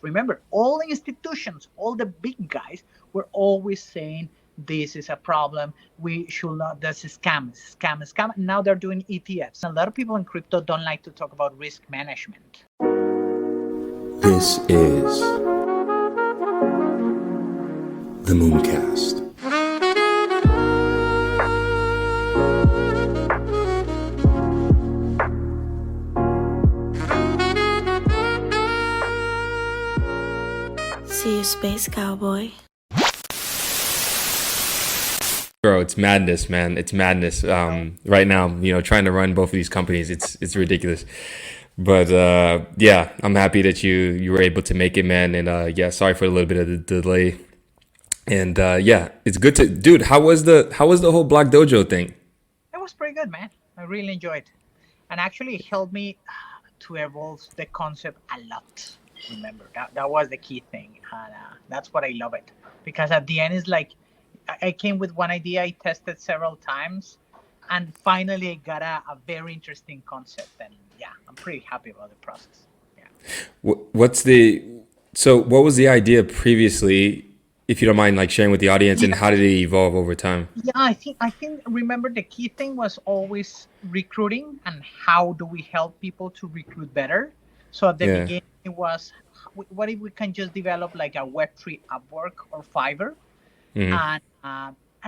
Remember, all the institutions, all the big guys were always saying this is a problem. We should not. This is scam, scam, scam. Now they're doing ETFs. A lot of people in crypto don't like to talk about risk management. This is the Mooncast. See you, Space Cowboy. Bro, it's madness, man. It's madness. Right now, trying to run both of these companies, it's ridiculous. But yeah, I'm happy that you were able to make it, man. And yeah, sorry for a little bit of the delay. And yeah, it's good to, dude. How was the whole Block Dojo thing? It was pretty good, man. I really enjoyed it, and actually it helped me to evolve the concept a lot. Remember that was the key thing, and that's what I love it, because at the end it's like I came with one idea, I tested several times, and finally I got a very interesting concept, and yeah, I'm pretty happy about the process. Yeah. What was the idea previously, if you don't mind, like sharing with the audience, and how did it evolve over time? Yeah, I think remember the key thing was always recruiting, and how do we help people to recruit better. So at the beginning it was, what if we can just develop like a Web3 Upwork or Fiverr? And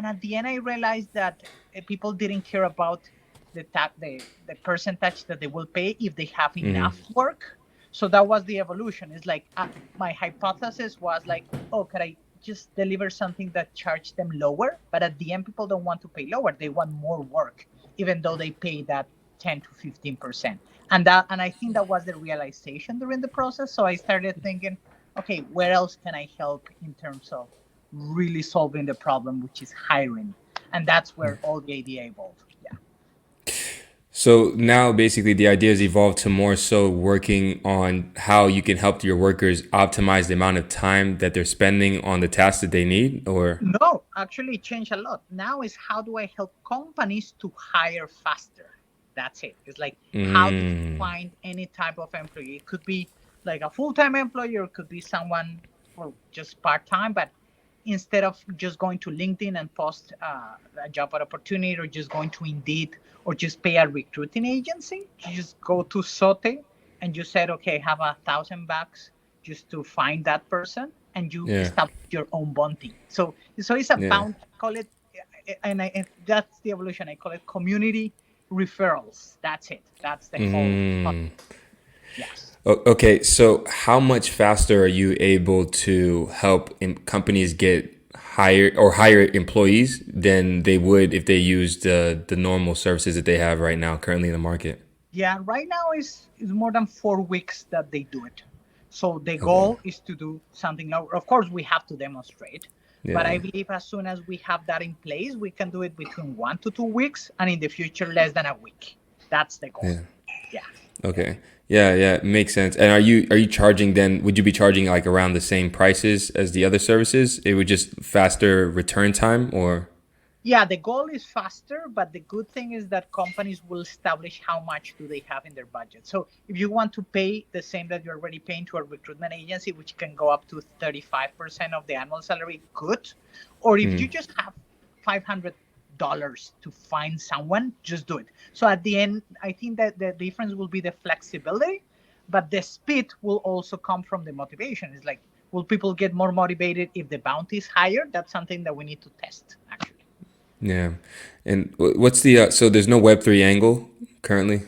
at the end I realized that people didn't care about the percentage that they will pay if they have enough work. So that was the evolution. It's like my hypothesis was like, oh, could I just deliver something that charged them lower? But at the end, people don't want to pay lower. They want more work, even though they pay that 10 to 15%. And I think that was the realization during the process. So I started thinking, okay, where else can I help in terms of really solving the problem, which is hiring? And that's where all the idea evolved. Yeah. So now basically the idea has evolved to more so working on how you can help your workers optimize the amount of time that they're spending on the tasks that they need, or? No, actually it changed a lot. Now is how do I help companies to hire faster? That's it. It's like, how do you find any type of employee? It could be like a full-time employee, or it could be someone for just part-time, but instead of just going to LinkedIn and post a job opportunity, or just going to Indeed, or just pay a recruiting agency, you just go to Zote and you said, okay, have $1,000 just to find that person, and you establish your own bounty. So it's a bounty. I call it, and that's the evolution. I call it community referrals. That's it. That's the whole. Yes. Okay, so how much faster are you able to help companies get hire employees than they would if they used the normal services that they have right now currently in the market? Yeah, right now is more than 4 weeks that they do it. So the goal is to do something lower. Of course, we have to demonstrate, but I believe as soon as we have that in place, we can do it between 1 to 2 weeks, and in the future, less than a week. That's the goal. Yeah. Okay. Yeah, makes sense. And are you charging then? Would you be charging like around the same prices as the other services? It would just faster return time, or? Yeah, the goal is faster, but the good thing is that companies will establish how much do they have in their budget. So if you want to pay the same that you're already paying to a recruitment agency, which can go up to 35% of the annual salary, good. Or if you just have $500 to find someone, just do it. So at the end, I think that the difference will be the flexibility, but the speed will also come from the motivation. It's like, will people get more motivated if the bounty is higher? That's something that we need to test, actually. Yeah. And what's so there's no Web3 angle currently?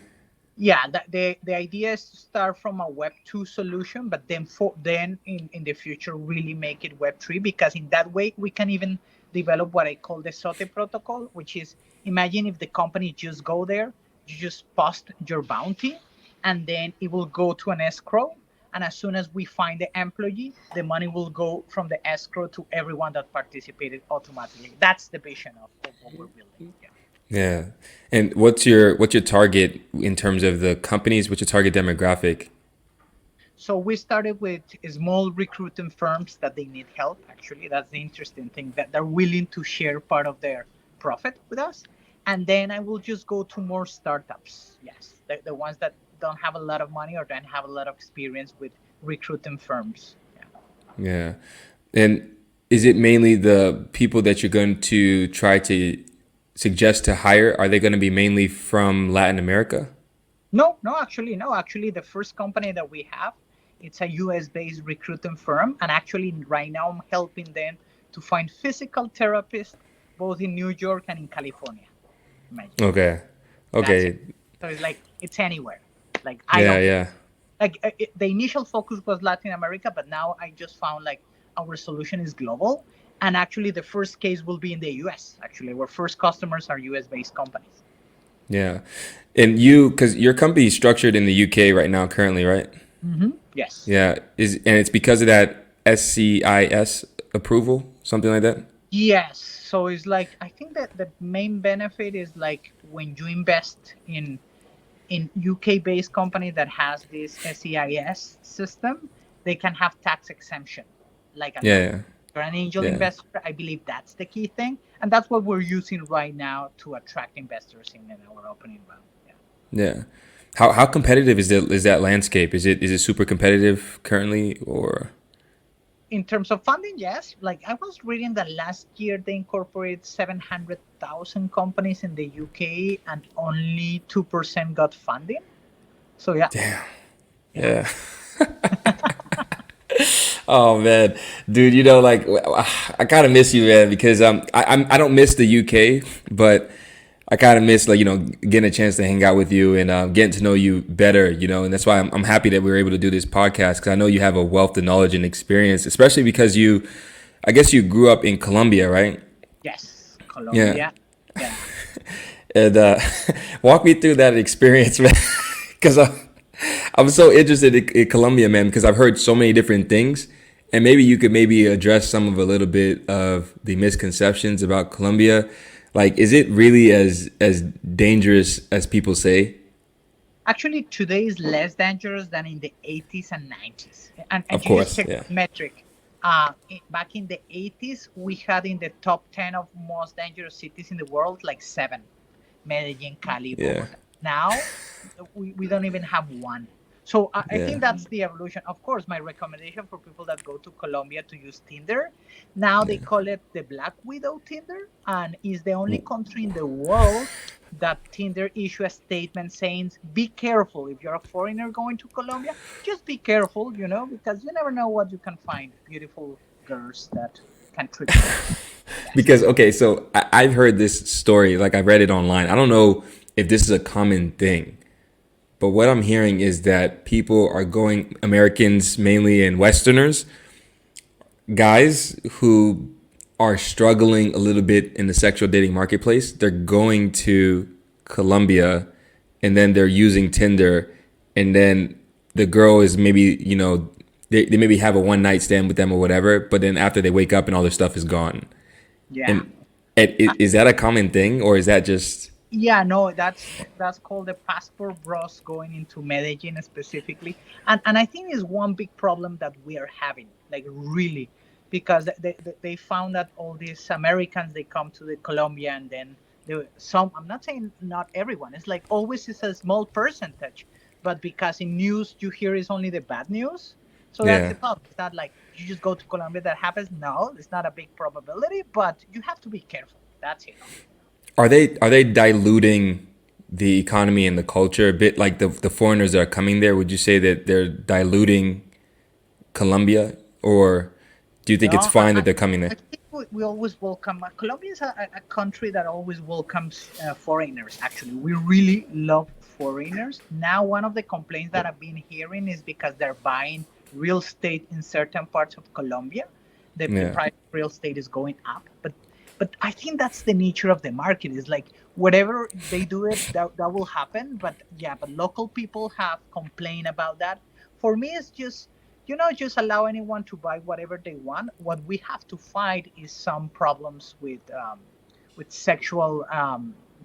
Yeah, the idea is to start from a Web2 solution, but then in the future really make it Web3, because in that way we can even develop what I call the Zote protocol, which is, imagine if the company just go there, you just post your bounty, and then it will go to an escrow. And as soon as we find the employee, the money will go from the escrow to everyone that participated automatically. That's the vision of what we're building. Yeah. And what's your target in terms of the companies? What's your target demographic? So we started with small recruiting firms that they need help. Actually, that's the interesting thing, that they're willing to share part of their profit with us. And then I will just go to more startups. Yes, the ones that don't have a lot of money or don't have a lot of experience with recruiting firms. Yeah. Yeah. And is it mainly the people that you're going to try to suggest to hire? Are they going to be mainly from Latin America? No, no, actually, no. Actually, the first company that we have, it's a US-based recruiting firm, and actually, right now, I'm helping them to find physical therapists both in New York and in California. Imagine Okay. that's it. Okay. So it's like it's anywhere. Like I Yeah, don't care. yeah. Like the initial focus was Latin America, but now I just found like our solution is global, and actually, the first case will be in the US. Actually, our first customers are US-based companies. Yeah. And you, because your company is structured in the UK right now, currently, right? Yes. Yeah. And it's because of that SCIS approval, something like that? Yes. So it's like I think that the main benefit is like when you invest in UK based company that has this SEIS system, they can have tax exemption like a normal. Yeah. For an angel Yeah. investor, I believe that's the key thing, and that's what we're using right now to attract investors in our opening round. Yeah. Yeah. How competitive is that landscape? Is it super competitive currently, or? In terms of funding, yes. Like I was reading that last year they incorporated 700,000 companies in the UK and only 2% got funding. So yeah, Damn. yeah. Yeah. Oh man, dude, like I kind of miss you, man, because I don't miss the UK, but I kind of miss, like, getting a chance to hang out with you and getting to know you better, and that's why I'm happy that we were able to do this podcast, because I know you have a wealth of knowledge and experience, especially because I guess you grew up in Colombia, right? Yes, Yeah. Colombia. Yeah. And walk me through that experience, man, because I'm so interested in Colombia, man, because I've heard so many different things, and maybe you could maybe address some of a little bit of the misconceptions about Colombia. Like, is it really as dangerous as people say? Actually, today is less dangerous than in the 80s and 90s. And Of you just course, check yeah, the metric. Back in the 80s, we had in the top 10 of most dangerous cities in the world, like seven: Medellin, Cali, yeah, Bogota. Now, we don't even have one. So I yeah, think that's the evolution. Of course, my recommendation for people that go to Colombia to use Tinder. Now they yeah. call it the Black Widow Tinder, and is the only country in the world that Tinder issue a statement saying, "Be careful if you're a foreigner going to Colombia. Just be careful, because you never know what you can find. Beautiful girls that can trick you." Yes. Because, okay, so I've heard this story, like I read it online. I don't know if this is a common thing, but what I'm hearing is that people are going, Americans mainly and Westerners, guys who are struggling a little bit in the sexual dating marketplace, they're going to Colombia, and then they're using Tinder, and then the girl is maybe, they maybe have a one night stand with them or whatever, but then after they wake up and all their stuff is gone. Yeah. And is that a common thing, or is that just? Yeah, no, that's called the passport bros going into Medellin specifically, and I think is one big problem that we are having, like really, because they found that all these Americans they come to the Colombia and then some. I'm not saying not everyone. It's like always is a small percentage, but because in news you hear is only the bad news, so that's Yeah. the problem. It's not like you just go to Colombia that happens. No, it's not a big probability, but you have to be careful. That's it. Are they diluting the economy and the culture a bit, like the foreigners that are coming there? Would you say that they're diluting Colombia, or do you think it's No, fine that they're coming I there? think we always welcome. Colombia is a country that always welcomes foreigners. Actually, we really love foreigners. Now, one of the complaints that I've been hearing is because they're buying real estate in certain parts of Colombia. The Yeah. price of real estate is going up, but I think that's the nature of the market. Is like whatever they do it, that will happen. But yeah, but local people have complained about that. For me, it's just allow anyone to buy whatever they want. What we have to fight is some problems with sexual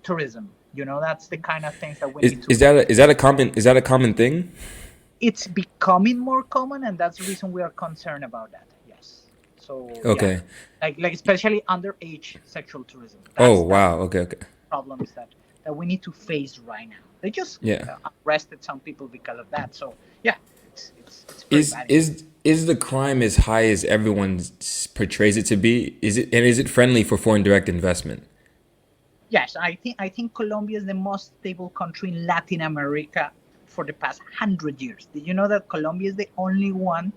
tourism. That's the kind of things that we Is need to. is that a, is that a common thing? It's becoming more common, and that's the reason we are concerned about that. Yes. So yeah, Okay. like especially underage sexual tourism. Oh That's wow. Okay. Okay. problems that we need to face right now. They just Yeah. arrested some people because of that. So yeah. It's pretty Is bad. is the crime as high as everyone portrays it to be? Is it friendly for foreign direct investment? Yes, I think Colombia is the most stable country in Latin America for the past 100 years. Did you know that Colombia is the only one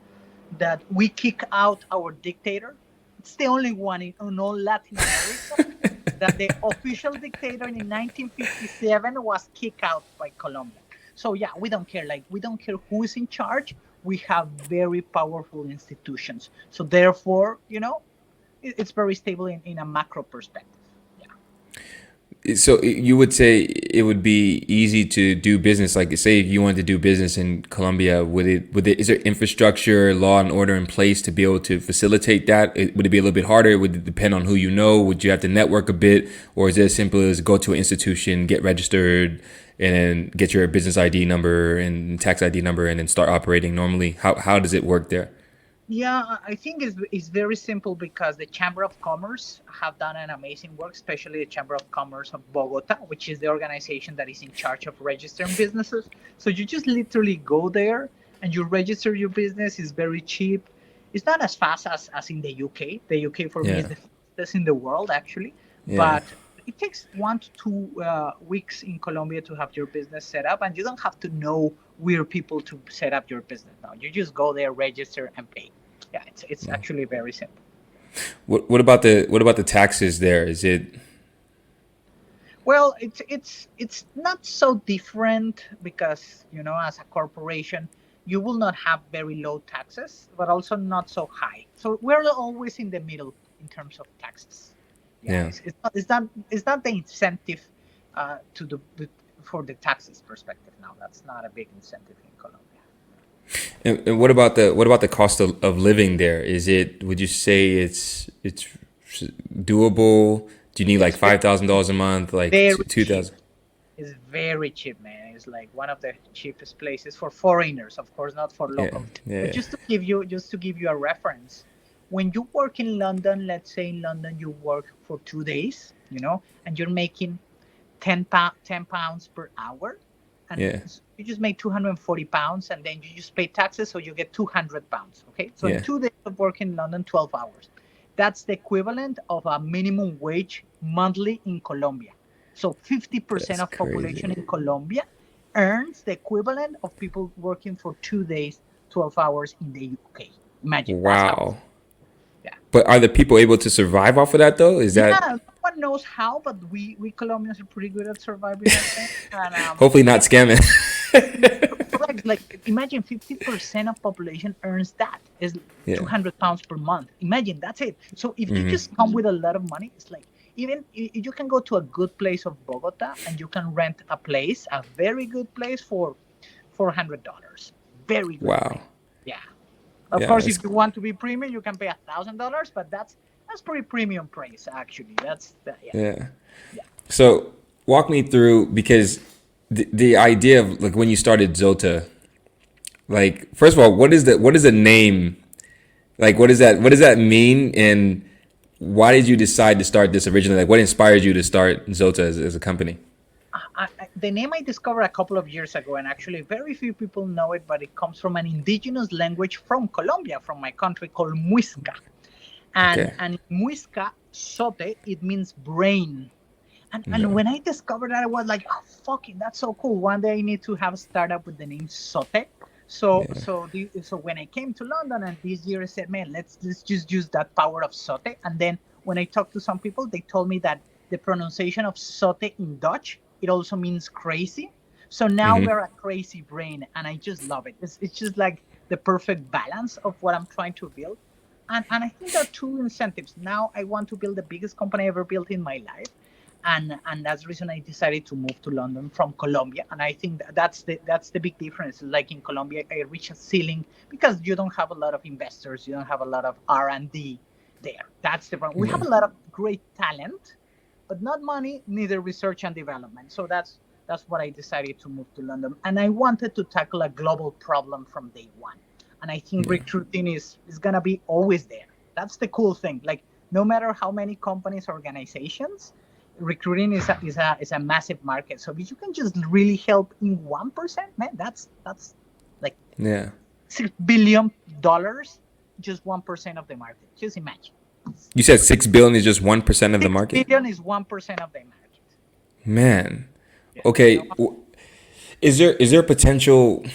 that we kick out our dictator? It's the only one in all Latin America that the official dictator in 1957 was kicked out by Colombia. So yeah, we don't care. Like we don't care who is in charge. We have very powerful institutions. So therefore, it's very stable in a macro perspective. Yeah. So you would say it would be easy to do business, like say if you wanted to do business in Colombia, is there infrastructure, law and order in place to be able to facilitate that? Would it be a little bit harder? Would it depend on who you know? Would you have to network a bit, or is it as simple as go to an institution, get registered, and then get your business ID number and tax ID number, and then start operating normally? How does it work there? Yeah, I think it's very simple because the Chamber of Commerce have done an amazing work, especially the Chamber of Commerce of Bogota, which is the organization that is in charge of registering businesses. So you just literally go there and you register your business. It's very cheap. It's not as fast as in the UK. The UK for me is Yeah, the fastest in the world, actually. yeah. But it takes 1 to 2 weeks in Colombia to have your business set up, and you don't have to know weird people to set up your business. Now you just go there, register, and pay. Yeah, it's actually very simple. What about the taxes there? Is it Well, it's not so different because as a corporation, you will not have very low taxes, but also not so high. So we're always in the middle in terms of taxes. Yeah, yeah? it's not the incentive to for the taxes perspective. Now that's not a big incentive in Colombia. And what about the cost of living there? Would you say it's doable? Do you need like It's $5,000 a month, like very two cheap. thousand? It's very cheap, man. It's like one of the cheapest places for foreigners, of course, not for Yeah, locals. But yeah, just to give you a reference, when you work in London, let's say in London you work for 2 days, and you're making 10 pounds per hour, and yeah, you just make 240 pounds, and then you just pay taxes, so you get 200 pounds. Okay, so in yeah. 2 days of work in London, 12 hours. That's the equivalent of a minimum wage monthly in Colombia. So 50% That's of population crazy. in Colombia earns the equivalent of people working for 2 days, 12 hours in the UK. Imagine that's how. Wow. Yeah. But are the people able to survive off of that though? Is Yeah, that no one knows how, but we Colombians are pretty good at surviving, I think. And hopefully not yeah, scamming? correct. Like imagine 50% of population earns that is Yeah. 200 pounds per month. Imagine that's it. So if you Hmm. just come with a lot of money, it's like even you can go to a good place of Bogota and you can rent a very good place for $400. Very good place. Wow. Yeah. Of Yeah. course, if you want to be premium, you can pay $1,000, but that's pretty premium price actually. Yeah. Yeah. Yeah. So walk me through, because the idea of like when you started Zota, like first of all, what is the name? Like what does that mean, and why did you decide to start this originally? Like what inspired you to start Zota as a company? The name I discovered a couple of years ago, and actually very few people know it, but it comes from an indigenous language from Colombia, from my country, called Muisca. And Okay. and Muisca, Zote, it means brain. And Yeah. when I discovered that, I was like, oh, fucking, that's so cool. One day I need to have a startup with the name Zote. Yeah. So when I came to London and this year I said, man, let's just use that power of Zote. And then when I talked to some people, they told me that the pronunciation of Zote in Dutch, it also means crazy. So now Hmm. we're a crazy brain, and I just love it. It's just like the perfect balance of what I'm trying to build. And I think there are two incentives. Now I want to build the biggest company I ever built in my life, and that's the reason I decided to move to London from Colombia. And I think that's the big difference. Like in Colombia, I reach a ceiling because you don't have a lot of investors, you don't have a lot of R&D there. That's the problem. We have Yeah. a lot of great talent, but not money, neither research and development. So that's what I decided to move to London, and I wanted to tackle a global problem from day one. And I think Yeah. recruiting is gonna be always there. That's the cool thing. Like no matter how many companies, organizations, recruiting is a massive market. So if you can just really help in 1%, man, that's like Yeah. $6 billion, just 1% of the market. Just imagine. You said 6 billion is just 1% of the Six market? billion is 1% of the market. Man. Yeah. Okay. Is there a potential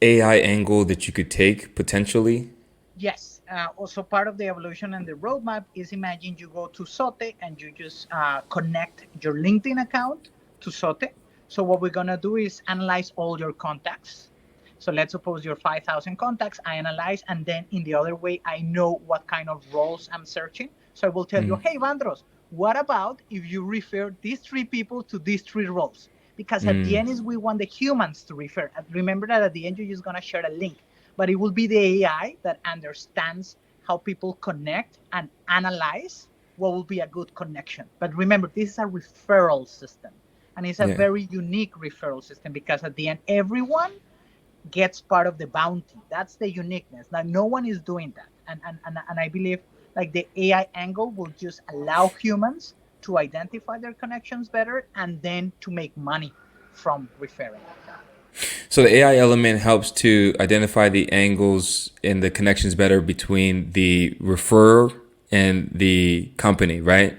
AI angle that you could take potentially? Yes. Also, part of the evolution and the roadmap is, imagine you go to Zote and you just connect your LinkedIn account to Zote. So what we're gonna do is analyze all your contacts. So let's suppose your 5,000 contacts, I analyze, and then in the other way, I know what kind of roles I'm searching. So I will tell you, hey, Vandros, what about if you refer these three people to these three roles? Because at the end is we want the humans to refer. And remember that at the end, you're just gonna share a link, but it will be the AI that understands how people connect and analyze what will be a good connection. But remember, this is a referral system, and it's a Yeah. very unique referral system because at the end, everyone gets part of the bounty. That's the uniqueness. Now, no one is doing that. And I believe like the AI angle will just allow humans to identify their connections better and then to make money from referring. So the AI element helps to identify the angles and the connections better between the referrer and the company, right?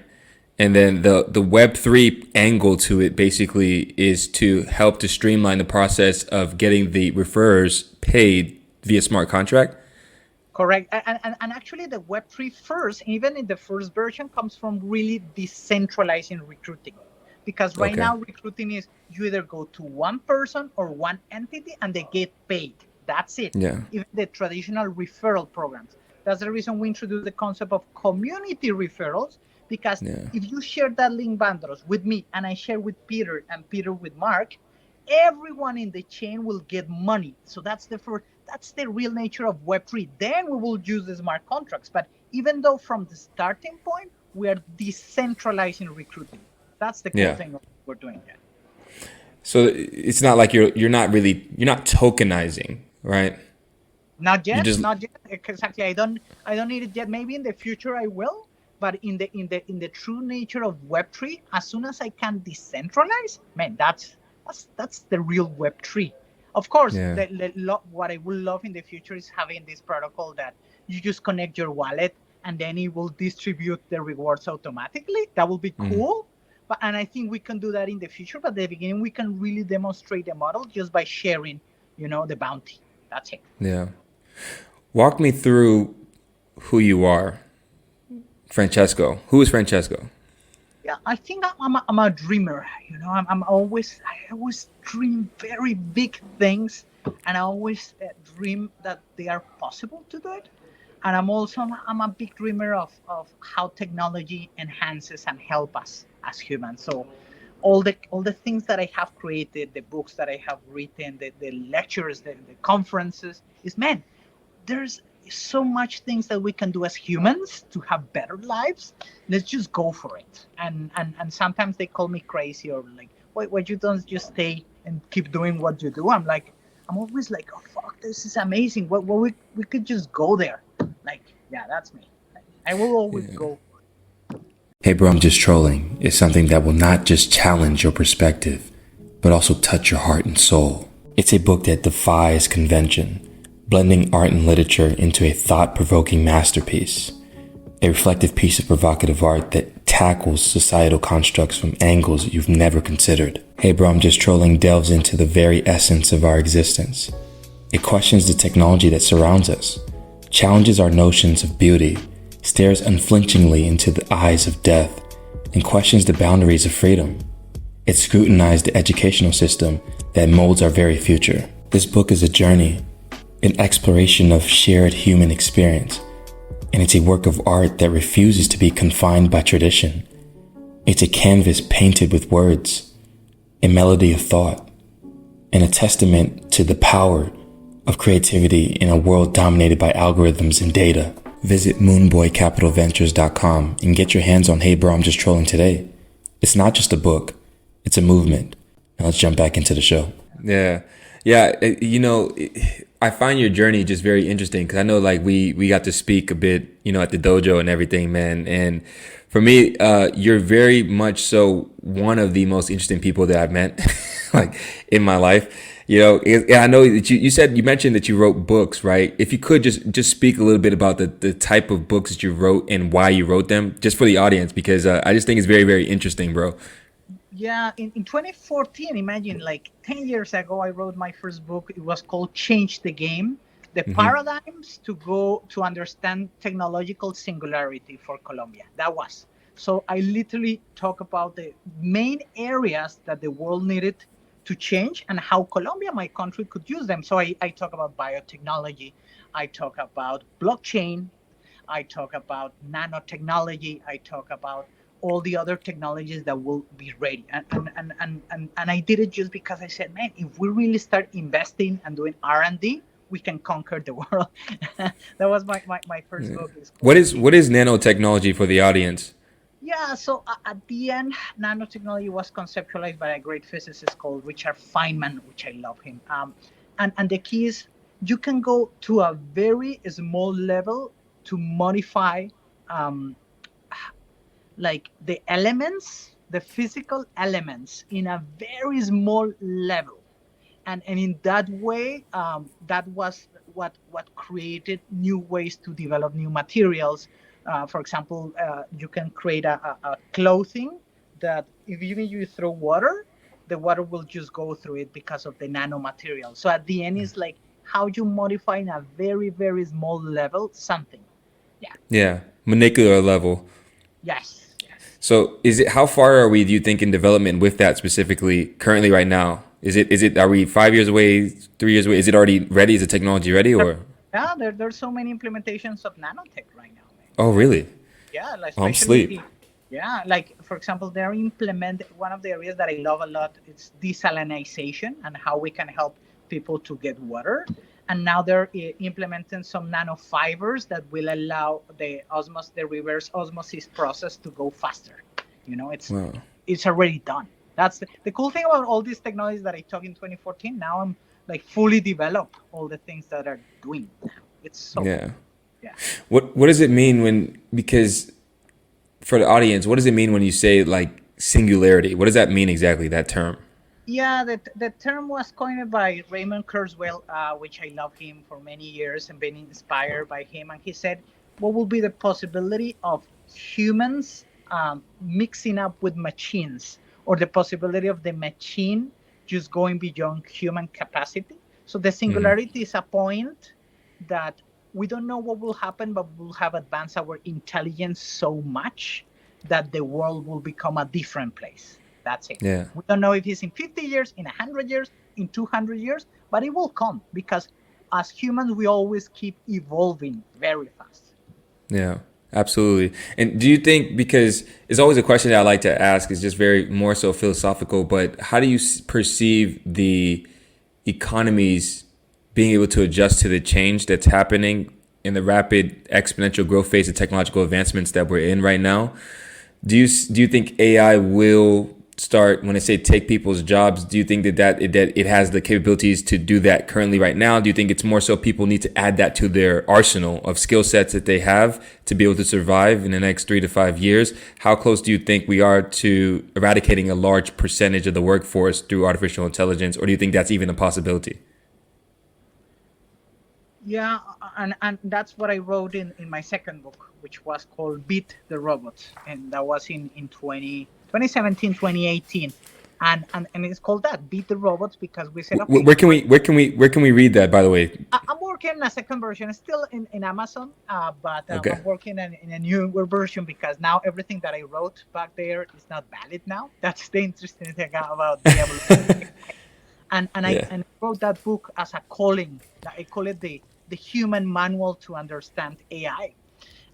And then the Web3 angle to it basically is to help to streamline the process of getting the referrers paid via smart contract. Correct. And actually, the Web3 first, even in the first version, comes from really decentralizing recruiting. Because right Okay. now, recruiting is you either go to one person or one entity and they get paid. That's it. Yeah. Even the traditional referral programs. That's the reason we introduced the concept of community referrals. Because Yeah. if you share that link, Bandros, with me and I share with Peter and Peter with Mark, everyone in the chain will get money. So that's the real nature of Web3. Then we will use the smart contracts. But even though from the starting point, we are decentralizing recruiting. That's the cool Yeah. thing of what we're doing here. So it's not like you're not tokenizing, right? Not You yet, just not yet. Exactly. I don't need it yet. Maybe in the future I will. But in the true nature of Web3, as soon as I can decentralize, man, that's the real Web3. Of course, yeah. what I would love in the future is having this protocol that you just connect your wallet and then it will distribute the rewards automatically. That will be cool. But and I think we can do that in the future. But at the beginning, we can really demonstrate the model just by sharing, the bounty. That's it. Yeah. Walk me through who you are, Francesco. Who is Francesco? Yeah, I think I'm a dreamer. I always dream very big things, and I always dream that they are possible to do it. And I'm a big dreamer of how technology enhances and help us as humans. So all the things that I have created, the books that I have written, the lectures, the conferences, is, man, there's so much things that we can do as humans to have better lives. Let's just go for it. And sometimes they call me crazy or like, why you don't just stay and keep doing what you do? I'm always like, oh fuck, this is amazing. What we could just go there. Like, yeah, that's me. I will always go. Hey bro, I'm just trolling is something that will not just challenge your perspective, but also touch your heart and soul. It's a book that defies convention, blending art and literature into a thought-provoking masterpiece. A reflective piece of provocative art that tackles societal constructs from angles you've never considered. Hey bro, I'm just trolling delves into the very essence of our existence. It questions the technology that surrounds us, challenges our notions of beauty, stares unflinchingly into the eyes of death, and questions the boundaries of freedom. It scrutinized the educational system that molds our very future. This book is a journey, an exploration of shared human experience, and it's a work of art that refuses to be confined by tradition. It's a canvas painted with words, a melody of thought, and a testament to the power of creativity in a world dominated by algorithms and data. Visit moonboycapitalventures.com and get your hands on Hey Bro, I'm Just Trolling today. It's not just a book, it's a movement. Now let's jump back into the show. Yeah. Yeah. I find your journey just very interesting because I know like we got to speak a bit, at the dojo and everything, man. And for me, you're very much so one of the most interesting people that I've met like in my life. I know that you mentioned that you wrote books, right? If you could just speak a little bit about the type of books that you wrote and why you wrote them, just for the audience, because I just think it's very, very interesting, bro. Yeah, in 2014, imagine like 10 years ago, I wrote my first book. It was called Change the Game, the paradigms to go to understand technological singularity for Colombia. That was. So I literally talk about the main areas that the world needed to change and how Colombia, my country, could use them. So I talk about biotechnology. I talk about blockchain. I talk about nanotechnology. I talk about all the other technologies that will be ready. And I did it just because I said, man, if we really start investing and doing R&D, we can conquer the world. That was my first book. It's What called is Change. what is nanotechnology for the audience? Yeah, so at the end, nanotechnology was conceptualized by a great physicist called Richard Feynman, which I love him. And the key is you can go to a very small level to modify um, like the elements, the physical elements in a very small level, and in that way, that was what created new ways to develop new materials. For example, you can create a clothing that if even you throw water, the water will just go through it because of the nanomaterial. So at the end, it's like how you modify in a very very small level something. Yeah. Yeah, molecular level. Yes. Yes. So how far are we, do you think, in development with that specifically currently right now? Are we 5 years away, 3 years away? Is it already ready? Is the technology ready or? Yeah, there's so many implementations of nanotech right now, man. Oh, really? Yeah, like Oh, I'm asleep. especially, yeah, like for example, they're implement one of the areas that I love a lot. It's desalination and how we can help people to get water. And now they're implementing some nanofibers that will allow the reverse osmosis process to go faster. You know, Wow. it's already done. That's the cool thing about all these technologies that I took in 2014. Now I'm like fully develop all the things that are doing now. It's so cool. Yeah. Yeah. What does it mean because for the audience, what does it mean when you say like singularity? What does that mean exactly, that term? Yeah, the term was coined by Raymond Kurzweil, which I love him for many years and been inspired by him. And he said, what will be the possibility of humans mixing up with machines, or the possibility of the machine just going beyond human capacity? So the singularity is a point that we don't know what will happen, but we'll have advanced our intelligence so much that the world will become a different place. That's it. Yeah. We don't know if it's in 50 years, in 100 years, in 200 years, but it will come because as humans, we always keep evolving very fast. Yeah, absolutely. And do you think, because it's always a question that I like to ask, is just very more so philosophical, but how do you perceive the economies being able to adjust to the change that's happening in the rapid exponential growth phase of technological advancements that we're in right now? Do you think AI will start, when I say take people's jobs, do you think that it has the capabilities to do that currently right now? Do you think it's more so people need to add that to their arsenal of skill sets that they have to be able to survive in the next 3 to 5 years? How close do you think we are to eradicating a large percentage of the workforce through artificial intelligence, or do you think that's even a possibility? Yeah, and that's what I wrote in my second book, which was called Beat the Robots. And that was in 2017, 2018. And it's called that, Beat the Robots, because we said, okay, Where can we read that, by the way? I'm working on a second version. It's still in Amazon, but Okay. I'm working in a newer version because now everything that I wrote back there is not valid now. That's the interesting thing about the evolution. Yeah. And I wrote that book as a calling. I call it the human manual to understand AI.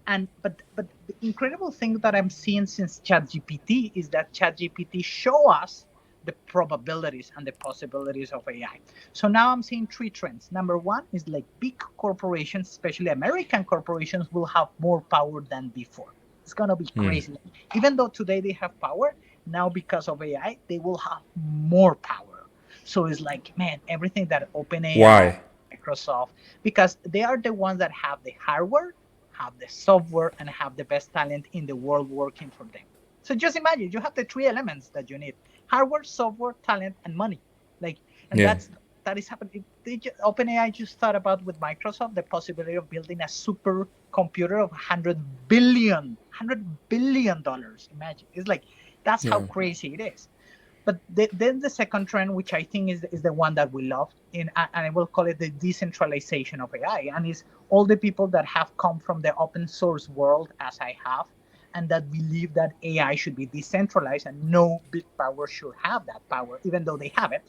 And but the incredible thing that I'm seeing since ChatGPT is that ChatGPT show us the probabilities and the possibilities of AI. So now I'm seeing three trends. Number one is like big corporations, especially American corporations, will have more power than before. It's gonna be crazy. Even though today they have power, now because of AI, they will have more power. So it's like, man, everything that OpenAI, Why? Microsoft, because they are the ones that have the hardware, have the software, and have the best talent in the world working for them. So just imagine you have the three elements that you need: hardware, software, talent, and money. Like, and Yeah. that is happening. OpenAI just thought about with Microsoft the possibility of building a super computer of $100 billion. Imagine, it's like that's how Yeah. crazy it is. But then the second trend, which I think is the one that we love, and I will call it the decentralization of AI, and is all the people that have come from the open source world, as I have, and that believe that AI should be decentralized and no big power should have that power, even though they have it.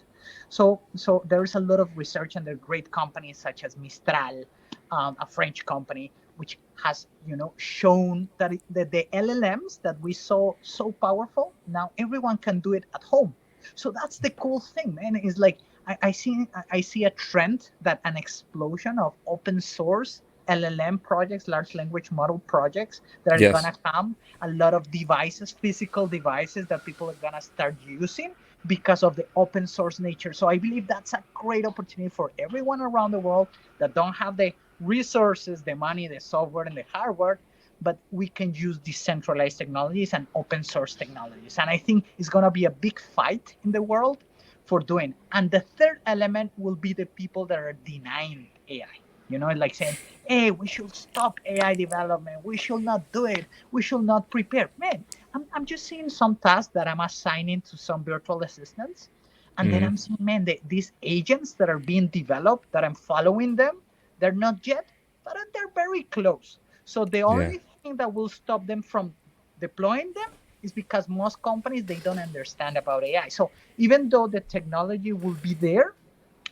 So there is a lot of research, and there are great companies such as Mistral, a French company, which has shown that, that the LLMs that we saw so powerful, now everyone can do it at home. So that's the cool thing, man. Is like I see a trend, that an explosion of open source LLM projects, large language model projects, that are Yes. gonna come. A lot of devices, physical devices, that people are gonna start using because of the open source nature. So I believe that's a great opportunity for everyone around the world that don't have the resources, the money, the software, and the hardware, but we can use decentralized technologies and open source technologies. And I think it's going to be a big fight in the world for doing. And the third element will be the people that are denying AI. Like saying, hey, we should stop AI development. We should not do it. We should not prepare. Man, I'm just seeing some tasks that I'm assigning to some virtual assistants. And then I'm seeing, man, these agents that are being developed, that I'm following them, they're not yet, but they're very close. So the Yeah. only thing that will stop them from deploying them is because most companies, they don't understand about AI. So even though the technology will be there,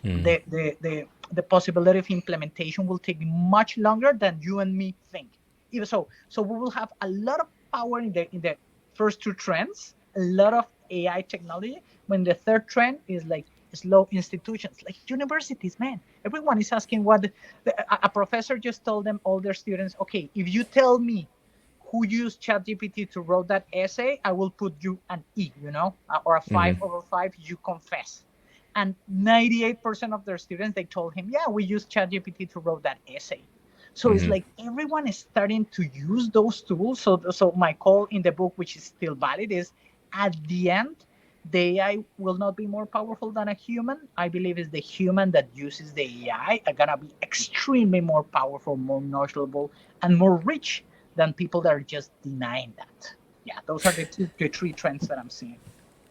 the possibility of implementation will take much longer than you and me think. Even so we will have a lot of power in the first two trends, a lot of AI technology. When the third trend is like slow institutions, like universities, man, everyone is asking what a professor just told them, all their students, okay, if you tell me who used ChatGPT to write that essay, I will put you an E, or a 5/5, you confess. And 98% of their students, they told him, yeah, we used ChatGPT to write that essay. So it's like everyone is starting to use those tools. So my call in the book, which is still valid, is at the end, the AI will not be more powerful than a human. I believe it's the human that uses the AI are gonna be extremely more powerful, more knowledgeable, and more rich than people that are just denying that. Yeah, those are the three trends that I'm seeing.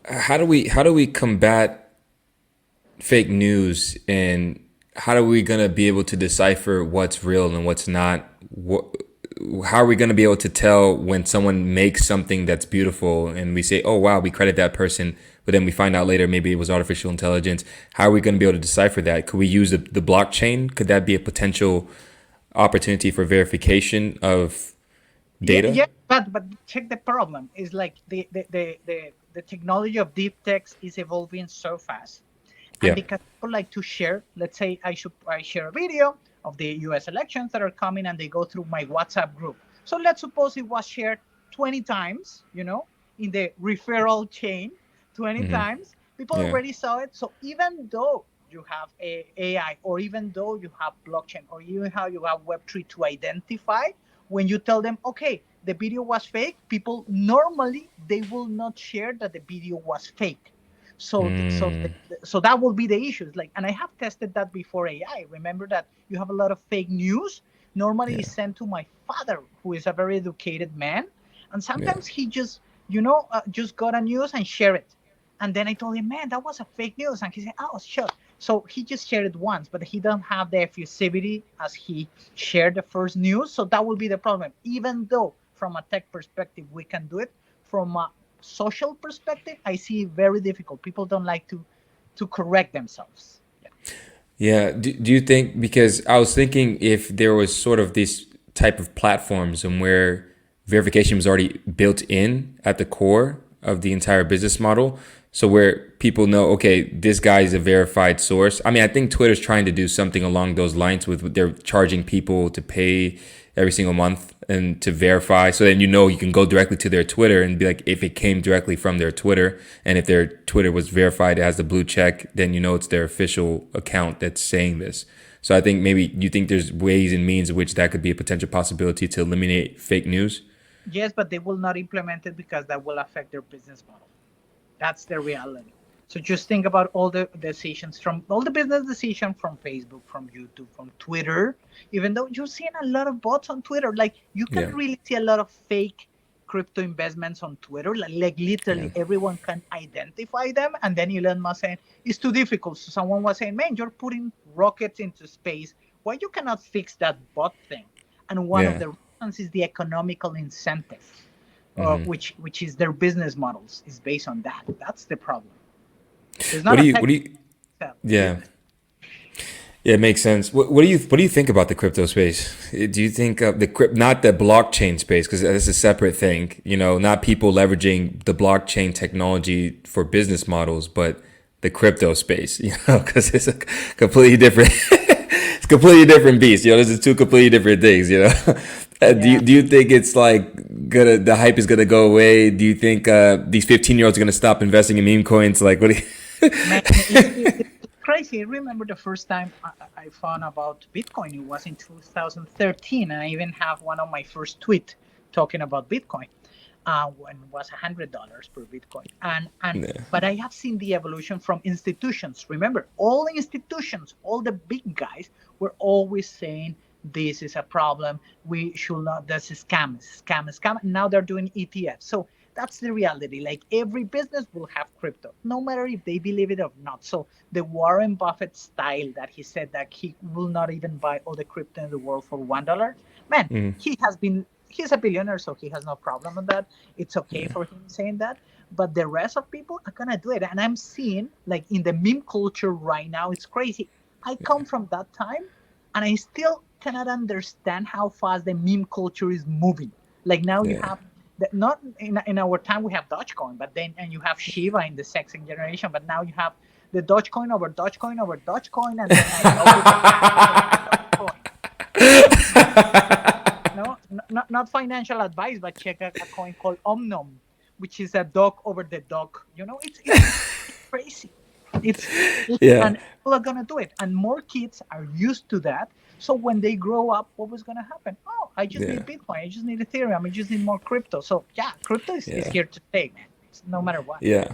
How do we combat fake news, and how are we gonna be able to decipher what's real and what's not? How are we gonna be able to tell when someone makes something that's beautiful and we say, "Oh wow, we credit that person," but then we find out later maybe it was artificial intelligence? How are we gonna be able to decipher that? Could we use the blockchain? Could that be a potential opportunity for verification of Yeah, data? yeah, but check the problem. Is like the technology of deep text is evolving so fast, and Yeah. because people like to share, let's say I share a video of the U.S. elections that are coming, and they go through my WhatsApp group. So let's suppose it was shared 20 times, in the referral chain, 20 times. People Yeah. already saw it. So even though you have a AI, or even though you have blockchain, or even how you have Web3 to identify, when you tell them, okay, the video was fake, people normally, they will not share that the video was fake. So that will be the issues. Like, and I have tested that before AI. Remember that you have a lot of fake news. Normally, Yeah. it's sent to my father, who is a very educated man, and Yeah. sometimes he just got a news and share it. And then I told him, man, that was a fake news, and he said, oh, sure. So he just shared it once, but he don't have the effusivity as he shared the first news. So that will be the problem. Even though from a tech perspective we can do it, from a social perspective, I see it very difficult. People don't like to correct themselves. Yeah. Yeah. Do you think, because I was thinking if there was sort of this type of platforms and where verification was already built in at the core of the entire business model. So where people know, okay, this guy is a verified source. I mean, I think Twitter's trying to do something along those lines with they're charging people to pay every single month and to verify. So then you can go directly to their Twitter and be like, if it came directly from their Twitter, and if their Twitter was verified, it has the blue check, then it's their official account that's saying this. So I think maybe you think there's ways and means in which that could be a potential possibility to eliminate fake news. Yes, but they will not implement it because that will affect their business model. That's the reality. So just think about all the decisions from all the business decisions from Facebook, from YouTube, from Twitter. Even though you're seeing a lot of bots on Twitter, like you can Yeah. really see a lot of fake crypto investments on Twitter. Like Yeah. literally everyone can identify them. And then Elon Musk saying it's too difficult. So someone was saying, "Man, you're putting rockets into space. Why you cannot fix that bot thing?" And one of Yeah. the reasons is the economical incentive, Hmm. which is their business models is based on that. That's the problem. It's What not do a you? tech What do you? Yeah. business. Yeah, it makes sense. What do you think about the crypto space? Do you think not the blockchain space, because that's a separate thing, not people leveraging the blockchain technology for business models, but the crypto space, because it's a completely different it's a completely different beast. This is two completely different things. Yeah. Do you think it's like the hype is gonna go away? Do you think these 15-year-olds are gonna stop investing in meme coins? Like, what do you Man, it's crazy. I remember the first time I found about Bitcoin. It was in 2013, and I even have one of my first tweet talking about Bitcoin. When it was $100 per Bitcoin, and Yeah. but I have seen the evolution from institutions. Remember, all institutions, all the big guys were always saying this is a problem. We should not. That's a scam, scam, scam. Now they're doing ETFs. So that's the reality. Like every business will have crypto, no matter if they believe it or not. So the Warren Buffett style that he said that he will not even buy all the crypto in the world for $1. Man, Mm, he's a billionaire, so he has no problem with that. It's okay for him saying that. But the rest of people are gonna do it. And I'm seeing like in the meme culture right now, it's crazy. I come from that time and I still cannot understand how fast the meme culture is moving. Like now you yeah. have not in our time we have Dogecoin, but then and you have Shiba in the second generation, but now you have the Dogecoin over Dogecoin over Dogecoin, and then I know with the hash over Dogecoin. No, not financial advice, but check a coin called Omnom, which is a dog over the dog. It's crazy. It's, Yeah. and people are gonna do it, and more kids are used to that. So when they grow up, what was gonna happen? Oh, I just Yeah. need Bitcoin. I just need Ethereum. I just need more crypto. So yeah, crypto is Yeah. here to stay, man. It's no matter what. Yeah.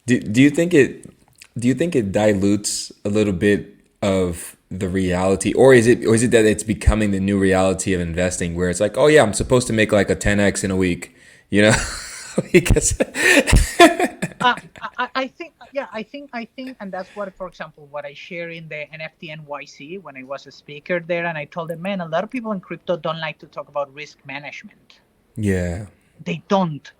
Do you think it dilutes a little bit of the reality, or is it that it's becoming the new reality of investing, where it's like, oh yeah, I'm supposed to make like a 10x in a week, you know? Because I think, yeah, I think, and that's what, for example, what I share in the NFT NYC when I was a speaker there, and I told them, man, a lot of people in crypto don't like to talk about risk management. yeah, They don't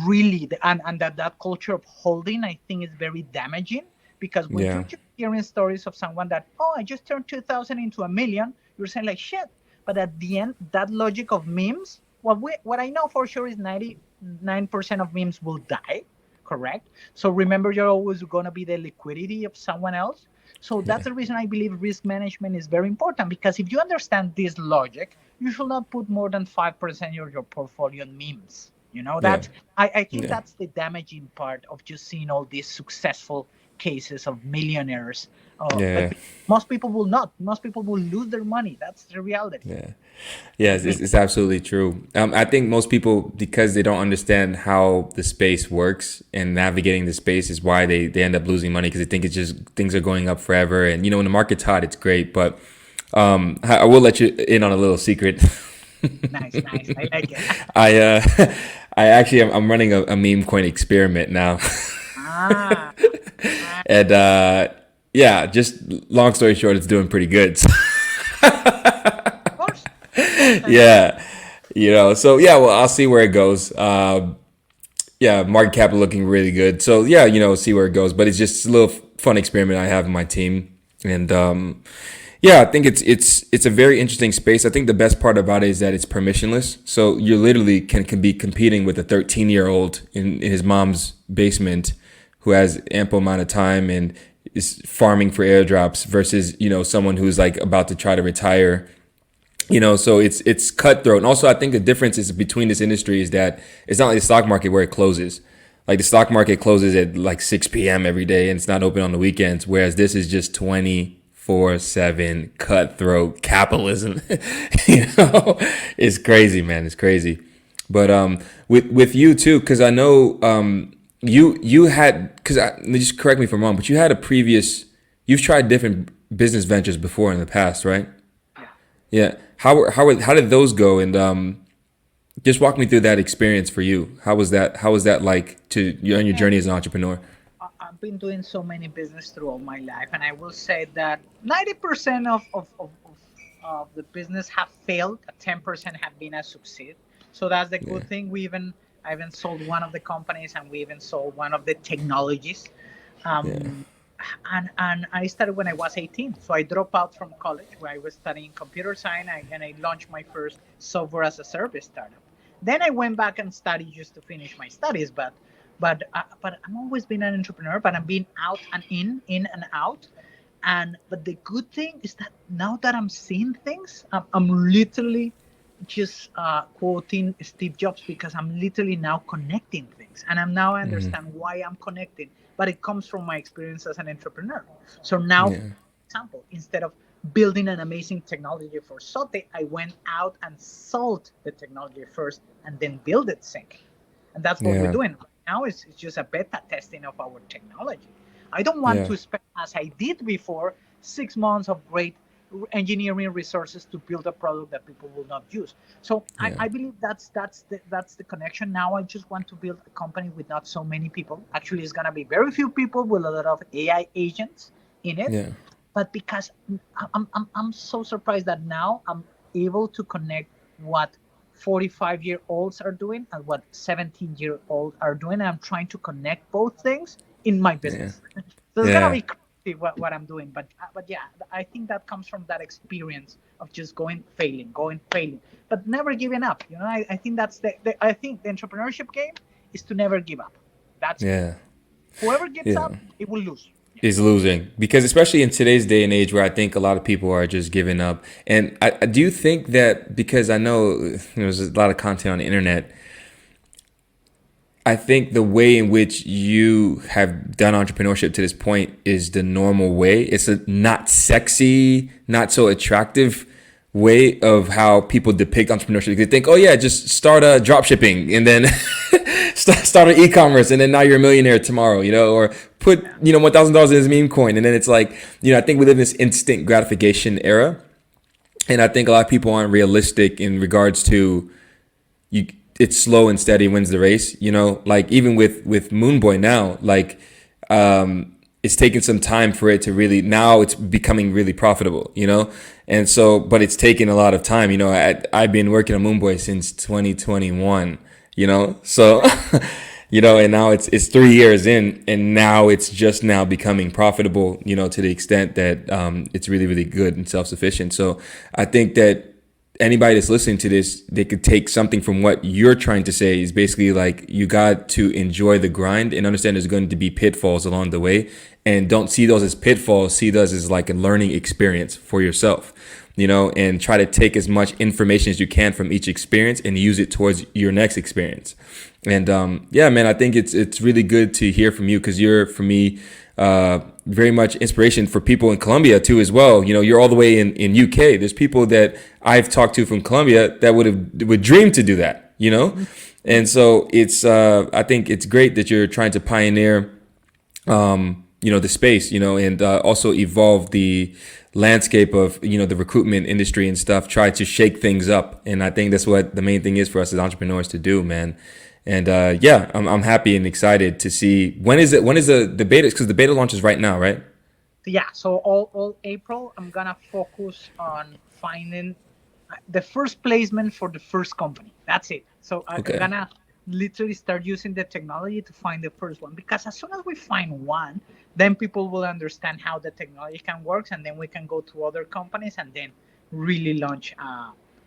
really, and that culture of holding, I think, is very damaging, because when you're yeah, just hearing stories of someone that, oh, I just turned 2000 into a million, you're saying like shit. But at the end, that logic of memes, what I know for sure is 99% of memes will die, correct? So remember, you're always going to be the liquidity of someone else. So yeah, that's the reason I believe risk management is very important, because if you understand this logic, you should not put more than 5% of your portfolio in memes. yeah, I think yeah, that's the damaging part of just seeing all these successful cases of millionaires. But yeah, most people will not. Most people will lose their money. That's the reality. yeah. Yeah, it's absolutely true. I think most people, because they don't understand how the space works and navigating the space, is why they end up losing money, because they think it's just things are going up forever. And when the market's hot, it's great. But I will let you in on a little secret. Nice, nice. I like it. I I actually I'm running a meme coin experiment now. Ah, ah, And yeah, just long story short, it's doing pretty good. of course, and Yeah, so yeah, well, I'll see where it goes. Yeah, market cap looking really good. So yeah, see where it goes. But it's just a little fun experiment I have in my team, and yeah, I think it's a very interesting space. I think the best part about it is that it's permissionless. So you literally can be competing with a 13-year-old in his mom's basement, who has ample amount of time and is farming for airdrops, versus someone who's like about to try to retire. So it's cutthroat. And also, I think the difference is between this industry is that it's not like the stock market, where it closes. Like the stock market closes at like 6 p.m. every day and it's not open on the weekends. Whereas this is just 24/7 cutthroat capitalism. It's crazy, man. It's crazy. But with you too, because I know you had, because just correct me if I'm wrong, but you had a previous, you've tried different business ventures before in the past, right? Yeah. Yeah. How did those go? And just walk me through that experience for you. How was that like to you on your And journey as an entrepreneur? I've been doing so many business through all my life, and I will say that 90% of the business have failed. 10% have been a succeed. So that's the Yeah. good thing. I even sold one of the companies, and we even sold one of the technologies. Yeah. Um, and I started when I was 18. So I dropped out from college where I was studying computer science, and I launched my first software as a service startup. Then I went back and studied just to finish my studies, but I'm always been an entrepreneur, but I'm being out and in and out. And but the good thing is that now that I'm seeing things, I'm literally just quoting Steve Jobs because I'm literally now connecting things, and I'm now I understand why I'm connecting. But it comes from my experience as an entrepreneur. So now, Yeah. for example, instead of building an amazing technology for Zote, I went out and sold the technology first and then build it second. And that's what we're Yeah. doing right now. It's just a beta testing of our technology. I don't want Yeah. to spend, as I did before, 6 months of great engineering resources to build a product that people will not use. So Yeah. I believe that's the connection. Now I just want to build a company with not so many people. Actually, it's gonna be very few people with a lot of AI agents in it. Yeah. But because I'm so surprised that now I'm able to connect what 45-year-olds are doing and what 17-year-olds are doing. And I'm trying to connect both things in my Yeah. business. So it's gonna Yeah. be crazy what I'm doing. But yeah, I think that comes from that experience of just going failing, but never giving up. I think that's I think the entrepreneurship game is to never give up. That's it. Yeah. Whoever gives Yeah. up, it will lose. Yeah. Is losing, because especially in today's day and age where I think a lot of people are just giving up. And I do think that, because I know there's a lot of content on the internet, I think the way in which you have done entrepreneurship to this point is the normal way. It's a not sexy, not so attractive way of how people depict entrepreneurship. They think, oh yeah, just start a drop shipping and then start an e-commerce and then now you're a millionaire tomorrow, or put, Yeah. $1,000 in this meme coin. And then it's like, I think we live in this instant gratification era. And I think a lot of people aren't realistic in regards to, you it's slow and steady wins the race, like even with Moonboy now, like it's taken some time for it to really, now it's becoming really profitable, and so, but it's taken a lot of time. I've been working on Moonboy since 2021, so and now it's 3 years in, and now it's just now becoming profitable, to the extent that it's really, really good and self-sufficient. So I think that anybody that's listening to this, they could take something from what you're trying to say, is basically like, you got to enjoy the grind and understand there's going to be pitfalls along the way, and don't see those as pitfalls, see those as like a learning experience for yourself, and try to take as much information as you can from each experience and use it towards your next experience. And yeah, man, I think it's really good to hear from you, because you're, for me, very much inspiration for people in Colombia too as well. You're all the way in UK. There's people that I've talked to from Colombia that would dream to do that, and so it's I think it's great that you're trying to pioneer the space, and also evolve the landscape of the recruitment industry and stuff. Try to shake things up, and I think that's what the main thing is for us as entrepreneurs to do, man. And yeah, I'm happy and excited to see, when is the beta, because the beta launch is right now, right? Yeah, so all April I'm gonna focus on finding the first placement for the first company. That's it. So I'm Okay. gonna literally start using the technology to find the first one, because as soon as we find one, then people will understand how the technology can work, and then we can go to other companies and then really launch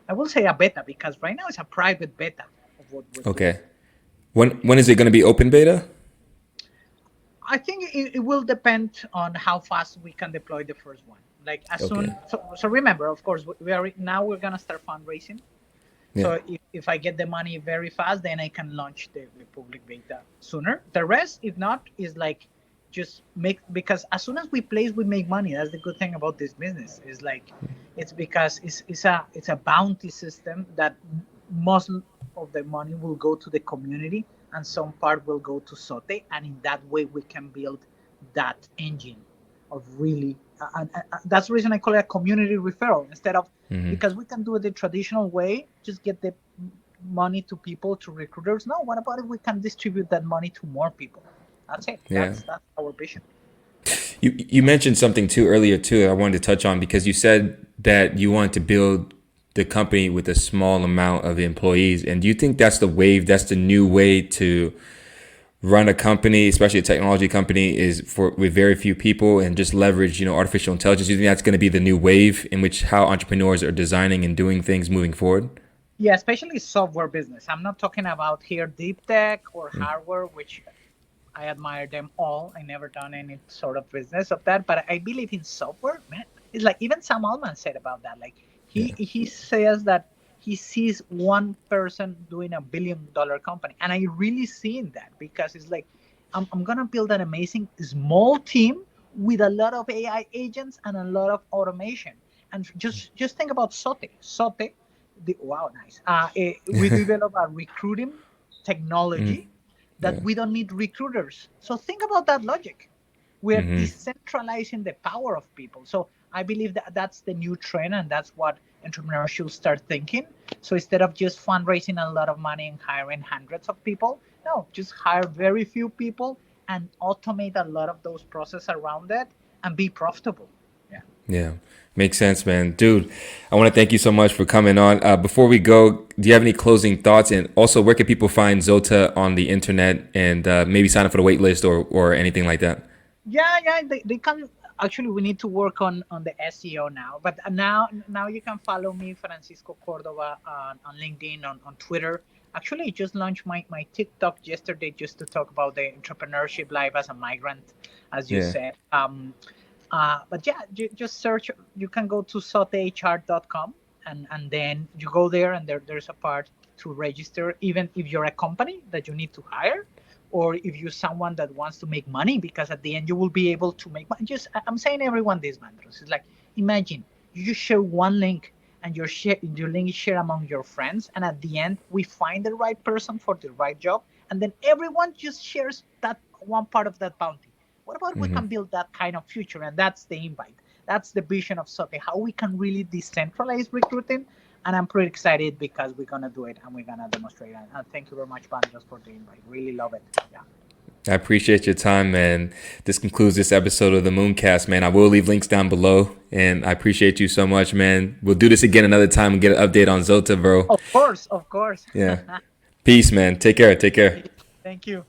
I will say a beta, because right now it's a private beta of what we're doing. Okay. When is it going to be open beta? I think it will depend on how fast we can deploy the first one. Like as Okay. soon, so remember, of course, we're gonna start fundraising. Yeah. So if I get the money very fast, then I can launch the public beta sooner. The rest, if not, is like just make, because as soon as we place, we make money. That's the good thing about this business. Is like it's because it's a bounty system that most of the money will go to the community and some part will go to Zote, and in that way we can build that engine of really. That's the reason I call it a community referral instead of, Hmm. because we can do it the traditional way, just get the money to people, to recruiters. No, what about if we can distribute that money to more people? That's it. Yeah. That's our vision. Yeah. You mentioned something too earlier too. I wanted to touch on because you said that you want to build the company with a small amount of employees, and do you think that's the wave? That's the new way to run a company, especially a technology company, is for with very few people and just leverage, artificial intelligence. Do you think that's going to be the new wave in which how entrepreneurs are designing and doing things moving forward? Yeah, especially software business. I'm not talking about here deep tech or hardware, which I admire them all. I never done any sort of business of that, but I believe in software, man. It's like even Sam Altman said about that. Like Yeah. he says that he sees one person doing $1 billion company, and I really seen that because it's like I'm gonna build an amazing small team with a lot of AI agents and a lot of automation. And just think about Sote. Sote, wow, nice. We develop a recruiting technology that Yeah. we don't need recruiters. So think about that logic. We're decentralizing the power of people. So I believe that that's the new trend, and that's what entrepreneurs should start thinking. So instead of just fundraising a lot of money and hiring hundreds of people, no, just hire very few people and automate a lot of those processes around it and be profitable. Yeah. Yeah, makes sense, man. Dude, I want to thank you so much for coming on. Before we go, do you have any closing thoughts? And also, where can people find Zota on the internet and maybe sign up for the wait list or anything like that? Yeah, they can. Actually, we need to work on the SEO now, but now you can follow me, Francisco Cordoba, on LinkedIn, on Twitter. Actually, I just launched my TikTok yesterday just to talk about the entrepreneurship life as a migrant, as you Yeah. said. But yeah, just search. You can go to sotehr.com, and then you go there, and there's a part to register, even if you're a company that you need to hire, or if you're someone that wants to make money, because at the end you will be able to make money. Just I'm saying everyone this, Mandros. It's like, imagine you just share one link, and your link is shared among your friends, and at the end we find the right person for the right job, and then everyone just shares that one part of that bounty. What about we can build that kind of future? And that's the invite. That's the vision of Sote, how we can really decentralize recruiting. And I'm pretty excited because we're going to do it and we're going to demonstrate it. And thank you very much, Banjos, for the invite. Really love it. Yeah. I appreciate your time, man. This concludes this episode of the Mooncast, man. I will leave links down below, and I appreciate you so much, man. We'll do this again another time and get an update on Zota, bro. Of course, of course. Yeah. Peace, man. Take care. Take care. Thank you.